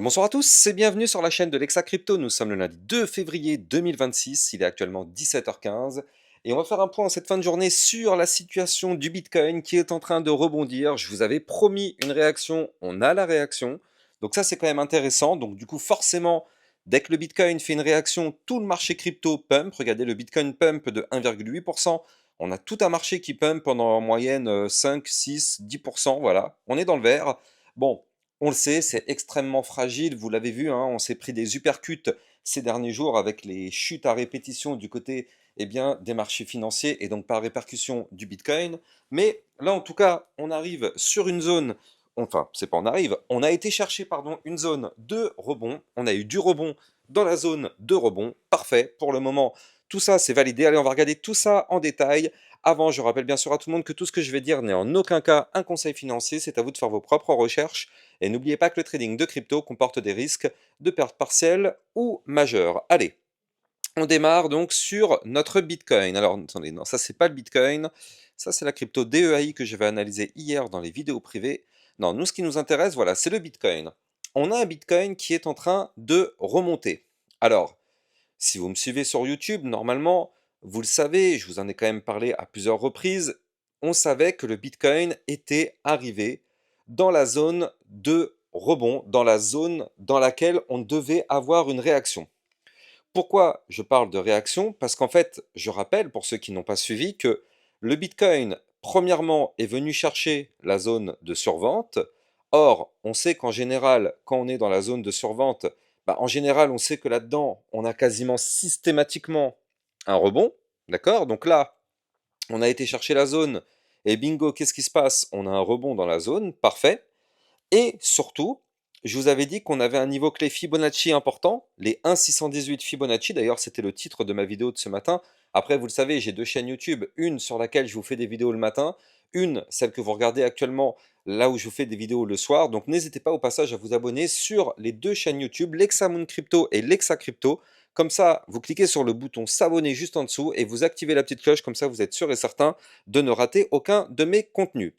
Et bonsoir à tous et bienvenue sur la chaîne de l'Exa Crypto. Nous sommes le lundi 2 février 2026, il est actuellement 17h15 et on va faire un point en cette fin de journée sur la situation du Bitcoin qui est en train de rebondir. Je vous avais promis une réaction, on a la réaction. Donc ça c'est quand même intéressant. Donc du coup forcément, dès que le Bitcoin fait une réaction, tout le marché crypto pump. Regardez le Bitcoin pump de 1,8%. On a tout un marché qui pump pendant en moyenne 5, 6, 10%. Voilà, on est dans le vert. Bon, on le sait, c'est extrêmement fragile, vous l'avez vu, hein, on s'est pris des uppercuts ces derniers jours avec les chutes à répétition du côté des marchés financiers et donc par répercussion du Bitcoin. Mais là, en tout cas, on arrive sur une zone, enfin, c'est pas on arrive, on a été chercher, pardon, une zone de rebond. On a eu du rebond dans la zone de rebond. Parfait, pour le moment, tout ça, c'est validé. Allez, on va regarder tout ça en détail. Avant, je rappelle bien sûr à tout le monde que tout ce que je vais dire n'est en aucun cas un conseil financier, c'est à vous de faire vos propres recherches. Et n'oubliez pas que le trading de crypto comporte des risques de perte partielle ou majeure. Allez, on démarre donc sur notre Bitcoin. Alors, attendez, non, ça c'est pas le Bitcoin. Ça c'est la crypto DEAI que je vais analyser hier dans les vidéos privées. Non, nous ce qui nous intéresse, voilà, c'est le Bitcoin. On a un Bitcoin qui est en train de remonter. Alors, si vous me suivez sur YouTube, normalement, vous le savez, je vous en ai quand même parlé à plusieurs reprises, on savait que le Bitcoin était arrivé dans la zone de rebond, dans la zone dans laquelle on devait avoir une réaction. Pourquoi je parle de réaction? Parce qu'en fait, je rappelle pour ceux qui n'ont pas suivi que le Bitcoin, premièrement, est venu chercher la zone de survente. Or, on sait qu'en général, quand on est dans la zone de survente, en général, on sait que là-dedans, on a quasiment systématiquement un rebond. D'accord? Donc là, on a été chercher la zone et bingo, qu'est-ce qui se passe? On a un rebond dans la zone. Parfait. Et surtout, je vous avais dit qu'on avait un niveau clé Fibonacci important, les 1,618 Fibonacci. D'ailleurs, c'était le titre de ma vidéo de ce matin. Après, vous le savez, j'ai deux chaînes YouTube. Une sur laquelle je vous fais des vidéos le matin. Une, celle que vous regardez actuellement, là où je vous fais des vidéos le soir. Donc, n'hésitez pas au passage à vous abonner sur les deux chaînes YouTube, l'Examoon Crypto et l'Exa Crypto. Comme ça, vous cliquez sur le bouton s'abonner juste en dessous et vous activez la petite cloche. Comme ça, vous êtes sûr et certain de ne rater aucun de mes contenus.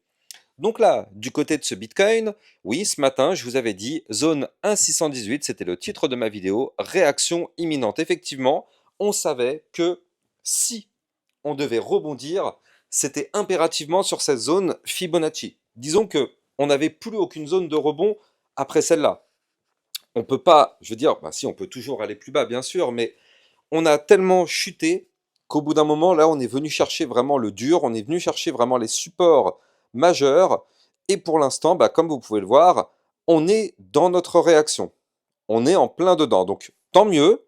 Donc là, du côté de ce Bitcoin, oui, ce matin, je vous avais dit, zone 1,618, c'était le titre de ma vidéo, réaction imminente. Effectivement, on savait que si on devait rebondir, c'était impérativement sur cette zone Fibonacci. Disons que on n'avait plus aucune zone de rebond après celle-là. On peut pas, je veux dire, si on peut toujours aller plus bas, bien sûr, mais on a tellement chuté qu'au bout d'un moment, là, on est venu chercher vraiment le dur, on est venu chercher vraiment les supports majeurs. Et pour l'instant, comme vous pouvez le voir, on est dans notre réaction. On est en plein dedans. Donc, tant mieux.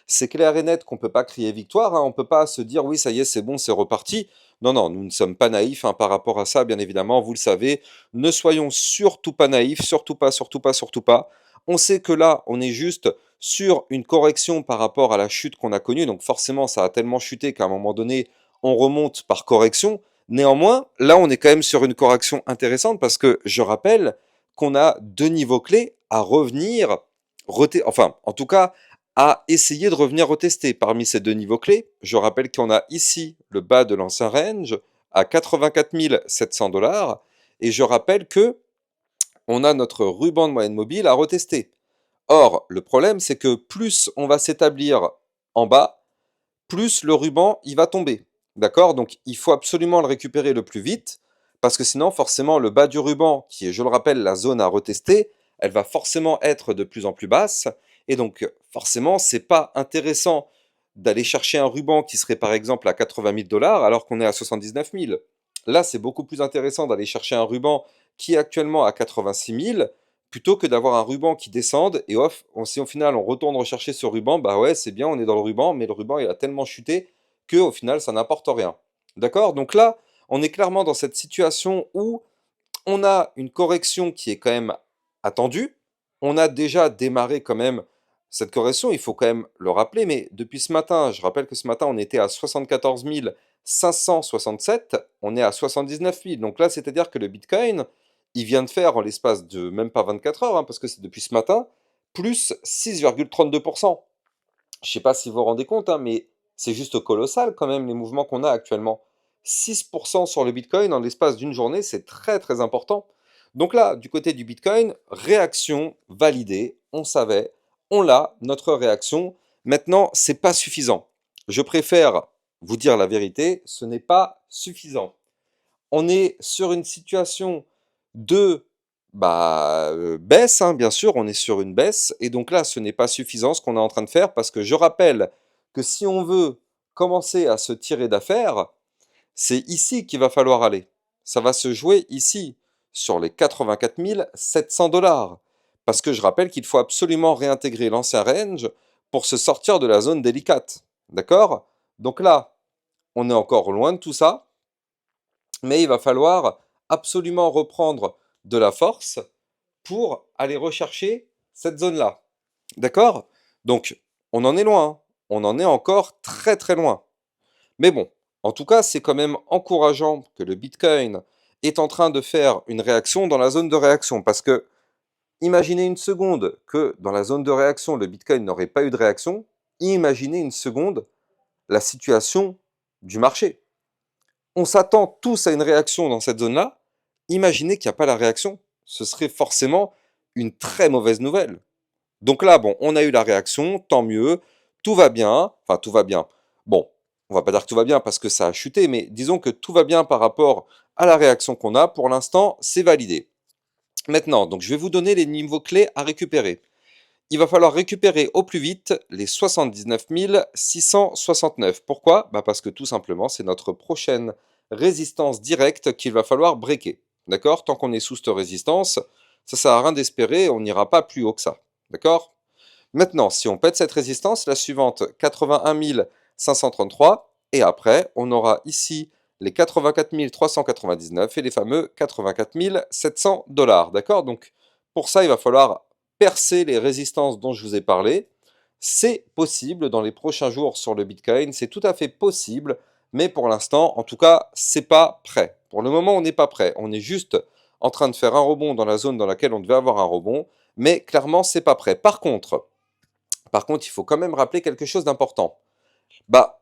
C'est clair et net qu'on ne peut pas crier victoire, hein. On ne peut pas se dire, oui, ça y est, c'est bon, c'est reparti. Non, non, nous ne sommes pas naïfs, hein, par rapport à ça, bien évidemment, vous le savez. Ne soyons surtout pas naïfs, surtout pas, surtout pas, surtout pas. On sait que là, on est juste sur une correction par rapport à la chute qu'on a connue. Donc forcément, ça a tellement chuté qu'à un moment donné, on remonte par correction. Néanmoins, là, on est quand même sur une correction intéressante parce que je rappelle qu'on a deux niveaux clés à revenir, enfin, en tout cas, à essayer de revenir retester. Parmi ces deux niveaux clés, je rappelle qu'on a ici le bas de l'ancien range à 84 700 $ et je rappelle que on a notre ruban de moyenne mobile à retester. Or, le problème, c'est que plus on va s'établir en bas, plus le ruban il va tomber. D'accord? Donc il faut absolument le récupérer le plus vite, parce que sinon, forcément, le bas du ruban, qui est, je le rappelle, la zone à retester, elle va forcément être de plus en plus basse. Et donc, forcément, c'est pas intéressant d'aller chercher un ruban qui serait par exemple à 80 000 $ alors qu'on est à 79 000. Là, c'est beaucoup plus intéressant d'aller chercher un ruban qui est actuellement à 86 000 plutôt que d'avoir un ruban qui descende et off, si au final on retourne rechercher ce ruban, bah ouais, c'est bien, on est dans le ruban, mais le ruban il a tellement chuté que au final ça n'apporte rien. D'accord? Donc là, on est clairement dans cette situation où on a une correction qui est quand même attendue. On a déjà démarré quand même cette correction, il faut quand même le rappeler, mais depuis ce matin, je rappelle que ce matin on était à 74 567, on est à 79 000. Donc là, c'est-à-dire que le Bitcoin, il vient de faire en l'espace de même pas 24 heures, hein, parce que c'est depuis ce matin, plus 6,32%. Je ne sais pas si vous vous rendez compte, hein, mais c'est juste colossal quand même les mouvements qu'on a actuellement. 6% sur le Bitcoin en l'espace d'une journée, c'est très très important. Donc là, du côté du Bitcoin, réaction validée, on savait, on l'a, notre réaction. Maintenant, c'est pas suffisant. Je préfère vous dire la vérité, ce n'est pas suffisant. On est sur une situation de baisse, hein, bien sûr, on est sur une baisse, et donc là, ce n'est pas suffisant ce qu'on est en train de faire, parce que je rappelle que si on veut commencer à se tirer d'affaire, c'est ici qu'il va falloir aller. Ça va se jouer ici, sur les 84 700 dollars. Parce que je rappelle qu'il faut absolument réintégrer l'ancien range pour se sortir de la zone délicate. D'accord? Donc là, on est encore loin de tout ça, mais il va falloir absolument reprendre de la force pour aller rechercher cette zone-là. D'accord? Donc, on en est loin, hein. On en est encore très très loin. Mais bon, en tout cas, c'est quand même encourageant que le Bitcoin est en train de faire une réaction dans la zone de réaction. Parce que, imaginez une seconde que dans la zone de réaction, le Bitcoin n'aurait pas eu de réaction. Imaginez une seconde la situation du marché. On s'attend tous à une réaction dans cette zone-là. Imaginez qu'il n'y a pas la réaction. Ce serait forcément une très mauvaise nouvelle. Donc là, bon, on a eu la réaction, tant mieux, tout va bien, enfin tout va bien. Bon, on va pas dire que tout va bien parce que ça a chuté, mais disons que tout va bien par rapport à la réaction qu'on a. Pour l'instant, c'est validé. Maintenant, donc je vais vous donner les niveaux clés à récupérer. Il va falloir récupérer au plus vite les 79 669. Pourquoi? Parce que tout simplement, c'est notre prochaine résistance directe qu'il va falloir breaker. D'accord? Tant qu'on est sous cette résistance, ça sert à rien d'espérer, on n'ira pas plus haut que ça. D'accord? Maintenant, si on pète cette résistance, la suivante, 81 533, et après, on aura ici les 84 399 et les fameux 84 700 dollars. D'accord? Donc, pour ça, il va falloir percer les résistances dont je vous ai parlé. C'est possible dans les prochains jours sur le Bitcoin, c'est tout à fait possible, mais pour l'instant, en tout cas, c'est pas prêt. Pour le moment, on n'est pas prêt. On est juste en train de faire un rebond dans la zone dans laquelle on devait avoir un rebond, mais clairement, c'est pas prêt. Par contre, il faut quand même rappeler quelque chose d'important.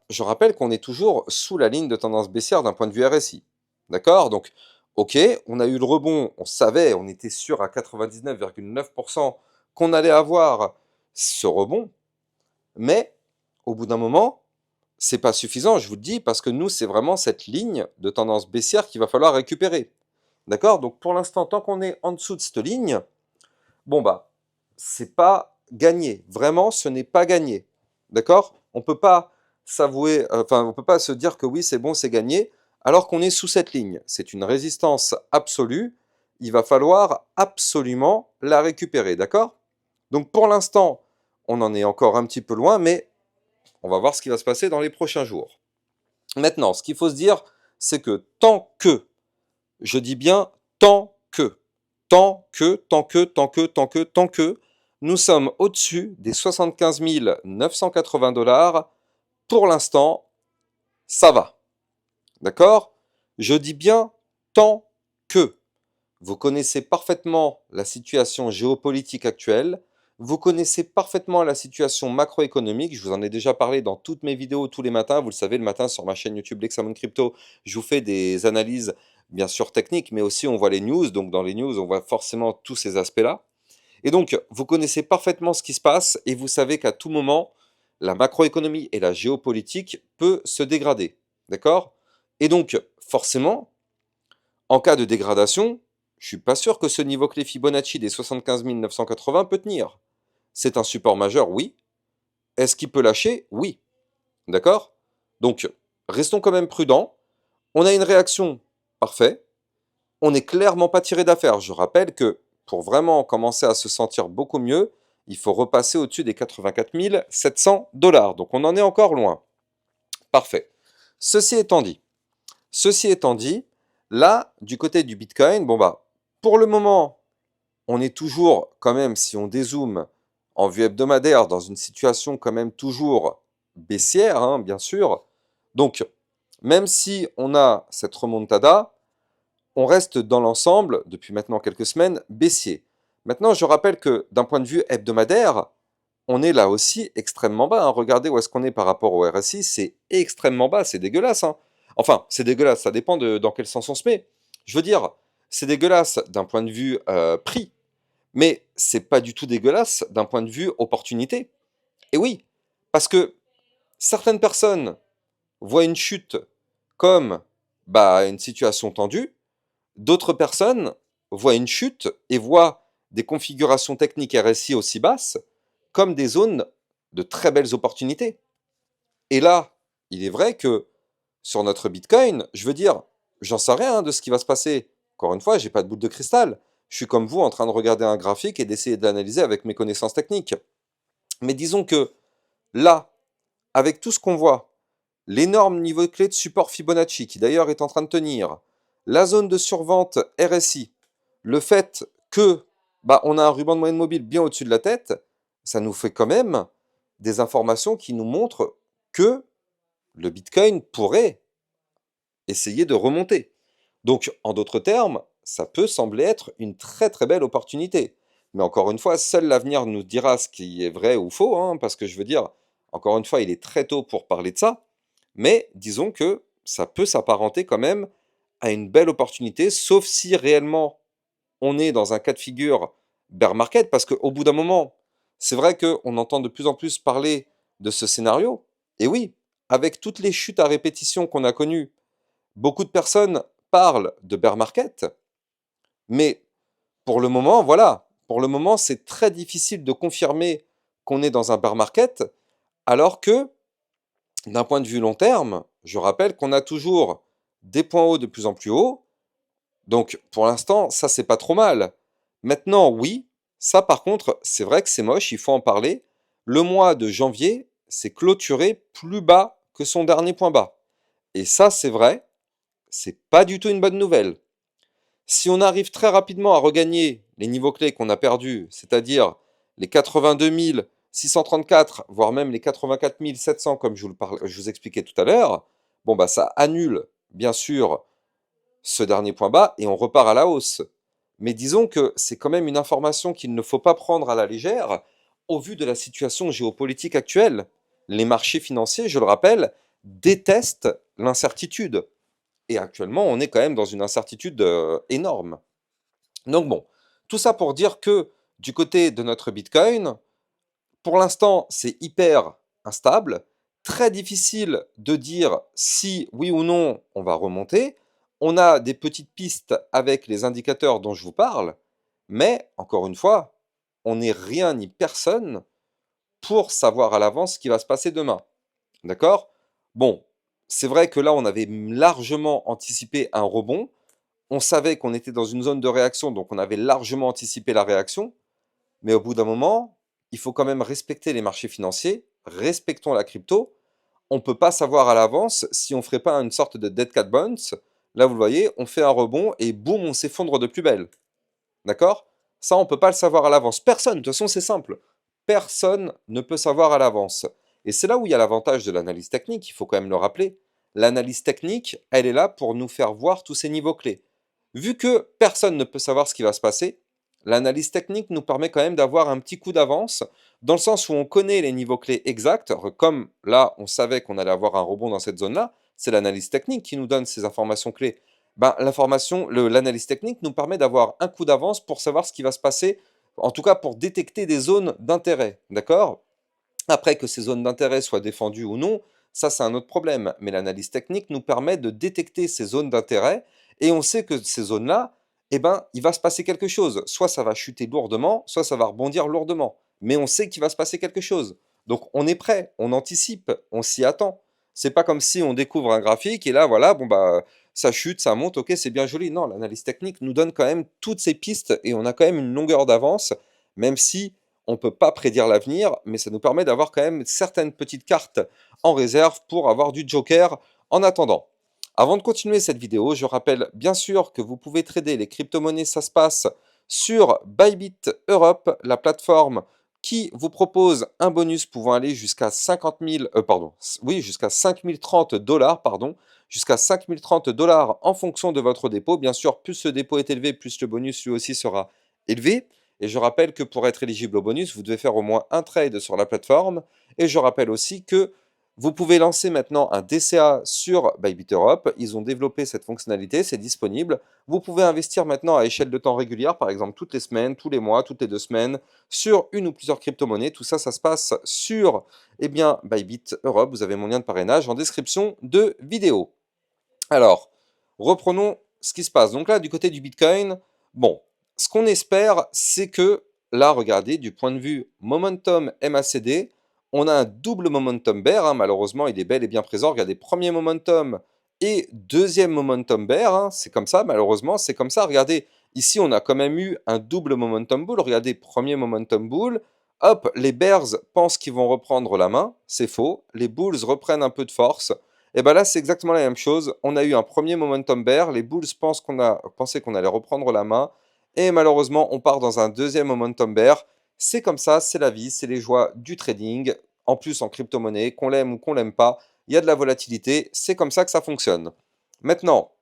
Je rappelle qu'on est toujours sous la ligne de tendance baissière d'un point de vue RSI. D'accord? Donc, ok, on a eu le rebond, on savait, on était sûr à 99,9% qu'on allait avoir ce rebond, mais au bout d'un moment, c'est pas suffisant, je vous le dis, parce que nous, c'est vraiment cette ligne de tendance baissière qu'il va falloir récupérer. D'accord? Donc, pour l'instant, tant qu'on est en dessous de cette ligne, bon c'est pas gagné. Vraiment, ce n'est pas gagné. D'accord? On peut pas s'avouer, enfin, on peut pas se dire que oui, c'est bon, c'est gagné, alors qu'on est sous cette ligne. C'est une résistance absolue. Il va falloir absolument la récupérer. D'accord? Donc pour l'instant, on en est encore un petit peu loin, mais on va voir ce qui va se passer dans les prochains jours. Maintenant, ce qu'il faut se dire, c'est que tant que, je dis bien tant que, nous sommes au-dessus des 75 980 dollars, pour l'instant, ça va. D'accord? Je dis bien tant que. Vous connaissez parfaitement la situation géopolitique actuelle, vous connaissez parfaitement la situation macroéconomique, je vous en ai déjà parlé dans toutes mes vidéos tous les matins, vous le savez, le matin sur ma chaîne YouTube Lexamon Crypto, je vous fais des analyses bien sûr techniques, mais aussi on voit les news, donc dans les news on voit forcément tous ces aspects-là. Et donc vous connaissez parfaitement ce qui se passe et vous savez qu'à tout moment, la macroéconomie et la géopolitique peut se dégrader. D'accord? Et donc forcément, en cas de dégradation, je suis pas sûr que ce niveau clé Fibonacci des 75 980 peut tenir. C'est un support majeur, oui. Est-ce qu'il peut lâcher? Oui. D'accord? Donc, restons quand même prudents. On a une réaction, parfait. On n'est clairement pas tiré d'affaire. Je rappelle que pour vraiment commencer à se sentir beaucoup mieux, il faut repasser au-dessus des 84 700 dollars. Donc on en est encore loin. Parfait. Ceci étant dit, Ceci étant dit, là, du côté du Bitcoin, pour le moment, on est toujours, quand même, si on dézoome en vue hebdomadaire, dans une situation quand même toujours baissière, hein, bien sûr. Donc, même si on a cette remontada, on reste dans l'ensemble, depuis maintenant quelques semaines, baissier. Maintenant, je rappelle que d'un point de vue hebdomadaire, on est là aussi extrêmement bas, hein. Regardez où est-ce qu'on est par rapport au RSI, c'est extrêmement bas, c'est dégueulasse, hein. Enfin, c'est dégueulasse, ça dépend dans quel sens on se met. Je veux dire, C'est dégueulasse d'un point de vue prix, mais c'est pas du tout dégueulasse d'un point de vue opportunité. Et oui, parce que certaines personnes voient une chute comme bah, une situation tendue, d'autres personnes voient une chute et voient des configurations techniques RSI aussi basses comme des zones de très belles opportunités. Et là, il est vrai que sur notre Bitcoin, je veux dire, j'en sais rien de ce qui va se passer. Encore une fois, j'ai pas de boule de cristal. Je suis comme vous en train de regarder un graphique et d'essayer de l'analyser avec mes connaissances techniques. Mais disons que là, avec tout ce qu'on voit, l'énorme niveau clé de support Fibonacci, qui d'ailleurs est en train de tenir, la zone de survente RSI, le fait que bah, on a un ruban de moyenne mobile bien au-dessus de la tête, ça nous fait quand même des informations qui nous montrent que le Bitcoin pourrait essayer de remonter. Donc, en d'autres termes, ça peut sembler être une très très belle opportunité. Mais encore une fois, seul l'avenir nous dira ce qui est vrai ou faux, hein, parce que je veux dire, encore une fois, il est très tôt pour parler de ça, mais disons que ça peut s'apparenter quand même à une belle opportunité, sauf si réellement on est dans un cas de figure bear market, parce qu'au bout d'un moment, c'est vrai qu'on entend de plus en plus parler de ce scénario, et oui, avec toutes les chutes à répétition qu'on a connues, beaucoup de personnes parlent de bear market, mais pour le moment, voilà, pour le moment, c'est très difficile de confirmer qu'on est dans un bear market, alors que, d'un point de vue long terme, je rappelle qu'on a toujours des points hauts de plus en plus hauts, donc pour l'instant, ça c'est pas trop mal. Maintenant, oui, ça par contre, c'est vrai que c'est moche, il faut en parler. Le mois de janvier s'est clôturé plus bas que son dernier point bas. Et ça, c'est vrai, c'est pas du tout une bonne nouvelle. Si on arrive très rapidement à regagner les niveaux clés qu'on a perdus, c'est-à-dire les 82 634, voire même les 84 700 comme je vous expliquais tout à l'heure, bon bah ça annule bien sûr ce dernier point bas et on repart à la hausse. Mais disons que c'est quand même une information qu'il ne faut pas prendre à la légère au vu de la situation géopolitique actuelle. Les marchés financiers, je le rappelle, détestent l'incertitude. Et actuellement, on est quand même dans une incertitude énorme. Donc bon, tout ça pour dire que du côté de notre Bitcoin, pour l'instant, c'est hyper instable, très difficile de dire si oui ou non on va remonter. On a des petites pistes avec les indicateurs dont je vous parle, mais encore une fois, on n'est rien ni personne pour savoir à l'avance ce qui va se passer demain. D'accord? Bon, c'est vrai que là, on avait largement anticipé un rebond. On savait qu'on était dans une zone de réaction, donc on avait largement anticipé la réaction. Mais au bout d'un moment, il faut quand même respecter les marchés financiers, respectons la crypto. On ne peut pas savoir à l'avance si on ne ferait pas une sorte de dead cat bounce. Là, vous le voyez, on fait un rebond et boum, on s'effondre de plus belle. D'accord? Ça, on ne peut pas le savoir à l'avance. Personne, de toute façon, c'est simple. Personne ne peut savoir à l'avance. Et c'est là où il y a l'avantage de l'analyse technique, il faut quand même le rappeler. L'analyse technique, elle est là pour nous faire voir tous ces niveaux clés. Vu que personne ne peut savoir ce qui va se passer, l'analyse technique nous permet quand même d'avoir un petit coup d'avance, dans le sens où on connaît les niveaux clés exacts, comme là, on savait qu'on allait avoir un rebond dans cette zone-là, c'est l'analyse technique qui nous donne ces informations clés. Ben, l'analyse technique nous permet d'avoir un coup d'avance pour savoir ce qui va se passer, en tout cas pour détecter des zones d'intérêt, d'accord? Après, que ces zones d'intérêt soient défendues ou non, ça c'est un autre problème. Mais l'analyse technique nous permet de détecter ces zones d'intérêt et on sait que ces zones-là, eh ben, il va se passer quelque chose. Soit ça va chuter lourdement, soit ça va rebondir lourdement. Mais on sait qu'il va se passer quelque chose. Donc on est prêt, on anticipe, on s'y attend. C'est pas comme si on découvre un graphique et là, voilà, bon bah ça chute, ça monte, ok, c'est bien joli. Non, l'analyse technique nous donne quand même toutes ces pistes et on a quand même une longueur d'avance, même si on ne peut pas prédire l'avenir, mais ça nous permet d'avoir quand même certaines petites cartes en réserve pour avoir du joker en attendant. Avant de continuer cette vidéo, je rappelle bien sûr que vous pouvez trader les crypto-monnaies, ça se passe sur Bybit Europe, la plateforme qui vous propose un bonus pouvant aller jusqu'à 50 000, pardon, oui, jusqu'à 5 030 dollars, pardon, jusqu'à 5 030 dollars en fonction de votre dépôt. Bien sûr, plus ce dépôt est élevé, plus le bonus lui aussi sera élevé. Et je rappelle que pour être éligible au bonus, vous devez faire au moins un trade sur la plateforme. Et je rappelle aussi que Vous pouvez lancer maintenant un DCA sur Bybit Europe. Ils ont développé cette fonctionnalité, c'est disponible. Vous pouvez investir maintenant à échelle de temps régulière, par exemple toutes les semaines, tous les mois, toutes les 2 semaines, sur une ou plusieurs crypto-monnaies. Tout ça, ça se passe sur Bybit Europe. Vous avez mon lien de parrainage en description de vidéo. Alors, reprenons ce qui se passe. Donc là, du côté du Bitcoin, bon, ce qu'on espère, c'est que là, regardez, du point de vue momentum MACD, on a un double momentum bear, hein, malheureusement, il est bel et bien présent. Regardez, premier momentum et deuxième momentum bear, hein, c'est comme ça, malheureusement, c'est comme ça. Regardez, ici, on a quand même eu un double momentum bull. Regardez, premier momentum bull. Hop, les bears pensent qu'ils vont reprendre la main, c'est faux. Les bulls reprennent un peu de force. Et bien là, c'est exactement la même chose. On a eu un premier momentum bear. Les bulls pensaient qu'on allait reprendre la main. Et malheureusement, on part dans un deuxième momentum bear. C'est comme ça, c'est la vie, c'est les joies du trading. En plus, en crypto-monnaie, qu'on l'aime ou qu'on l'aime pas, il y a de la volatilité. C'est comme ça que ça fonctionne. Maintenant,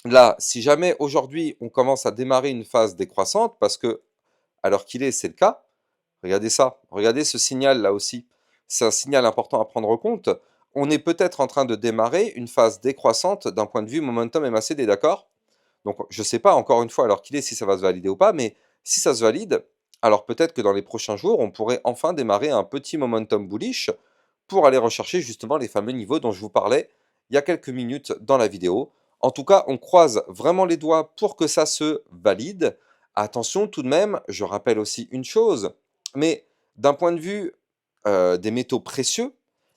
là, si jamais aujourd'hui on commence à démarrer une phase décroissante, parce que à l'heure qu'il est, c'est le cas, regardez ça, regardez ce signal là aussi. C'est un signal important à prendre en compte. On est peut-être en train de démarrer une phase décroissante d'un point de vue momentum MACD, d'accord? Donc je ne sais pas encore une fois alors qu'il est si ça va se valider ou pas, mais si ça se valide, alors peut-être que dans les prochains jours, on pourrait enfin démarrer un petit momentum bullish pour aller rechercher justement les fameux niveaux dont je vous parlais il y a quelques minutes dans la vidéo. En tout cas, on croise vraiment les doigts pour que ça se valide. Attention tout de même, je rappelle aussi une chose, mais d'un point de vue des métaux précieux,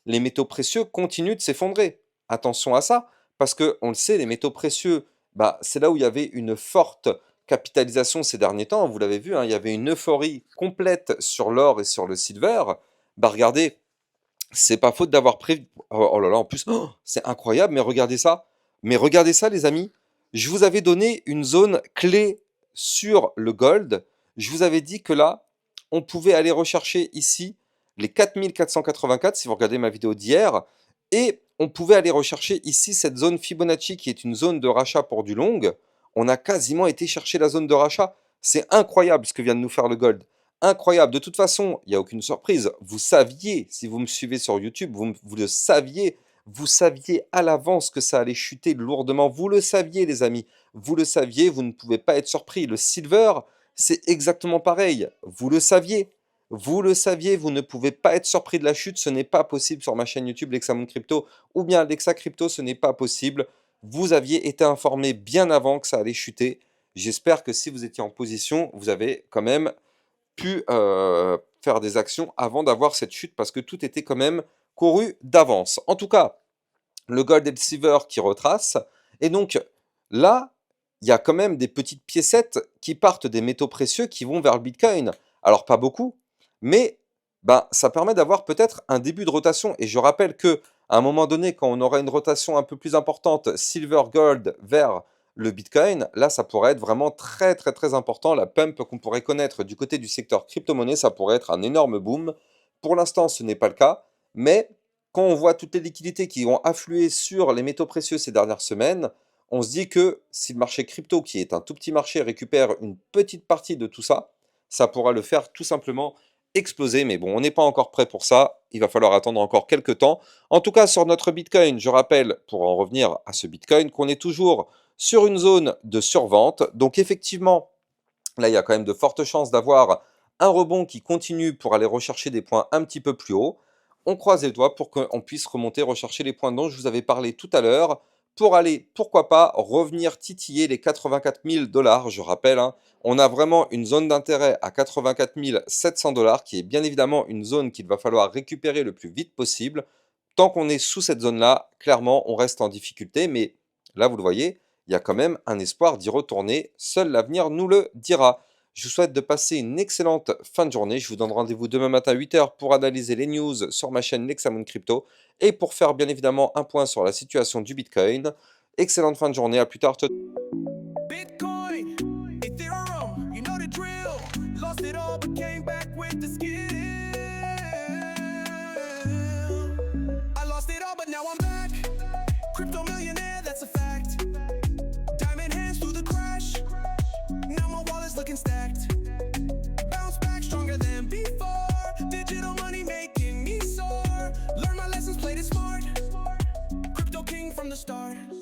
les métaux précieux continuent de s'effondrer. Attention à ça, parce que on le sait, les métaux précieux, bah, c'est là où il y avait une forte capitalisation ces derniers temps. Vous l'avez vu, hein, il y avait une euphorie complète sur l'or et sur le silver. Bah regardez, c'est pas faute d'avoir prévu. Oh, oh là là, en plus, oh, c'est incroyable, mais regardez ça. Mais regardez ça, les amis. Je vous avais donné une zone clé sur le gold. Je vous avais dit que là, on pouvait aller rechercher ici les 4484, si vous regardez ma vidéo d'hier, et on pouvait aller rechercher ici cette zone Fibonacci qui est une zone de rachat pour du long. On a quasiment été chercher la zone de rachat. C'est incroyable ce que vient de nous faire le gold. Incroyable. De toute façon, il n'y a aucune surprise. Vous saviez, si vous me suivez sur YouTube, vous le saviez. Vous saviez à l'avance que ça allait chuter lourdement. Vous le saviez, les amis. Vous le saviez, vous ne pouvez pas être surpris. Le silver, c'est exactement pareil. Vous le saviez. Vous le saviez, vous ne pouvez pas être surpris de la chute. Ce n'est pas possible sur ma chaîne YouTube Lexamon Crypto ou bien Lexa Crypto, ce n'est pas possible. Vous aviez été informé bien avant que ça allait chuter. J'espère que si vous étiez en position, vous avez quand même pu faire des actions avant d'avoir cette chute parce que tout était quand même couru d'avance. En tout cas, le gold et le silver qui retrace. Et donc là, il y a quand même des petites piécettes qui partent des métaux précieux qui vont vers le Bitcoin. Alors pas beaucoup, mais ben, ça permet d'avoir peut-être un début de rotation. Et je rappelle que à un moment donné, quand on aura une rotation un peu plus importante, silver gold vers le Bitcoin, là, ça pourrait être vraiment très très très important. La pump qu'on pourrait connaître du côté du secteur crypto-monnaie, ça pourrait être un énorme boom. Pour l'instant, ce n'est pas le cas, mais quand on voit toutes les liquidités qui ont afflué sur les métaux précieux ces dernières semaines, on se dit que si le marché crypto, qui est un tout petit marché, récupère une petite partie de tout ça, ça pourra le faire tout simplement exploser. Mais bon, on n'est pas encore prêt pour ça. Il va falloir attendre encore quelques temps. En tout cas, sur notre Bitcoin, je rappelle, pour en revenir à ce Bitcoin, qu'on est toujours sur une zone de survente. Donc effectivement, là, il y a quand même de fortes chances d'avoir un rebond qui continue pour aller rechercher des points un petit peu plus haut. On croise les doigts pour qu'on puisse remonter, rechercher les points dont je vous avais parlé tout à l'heure, pour aller, pourquoi pas, revenir titiller les 84 000 dollars. Je rappelle, hein, on a vraiment une zone d'intérêt à 84 700 dollars, qui est bien évidemment une zone qu'il va falloir récupérer le plus vite possible. Tant qu'on est sous cette zone-là, clairement, on reste en difficulté, mais là, vous le voyez, il y a quand même un espoir d'y retourner. Seul l'avenir nous le dira. Je vous souhaite de passer une excellente fin de journée. Je vous donne rendez-vous demain matin à 8 h pour analyser les news sur ma chaîne Lexamon Crypto et pour faire bien évidemment un point sur la situation du Bitcoin. Excellente fin de journée, à plus tard. Bitcoin, Ethereum, you know the drill. Lost it all but came back with the skill. I lost it all but now I'm back. Crypto millionaire, that's a fact. Diamond hands through the crash. Now my wallet's looking stacked. Bounce back stronger than before. Digital money making me soar. Learn my lessons, play this the start.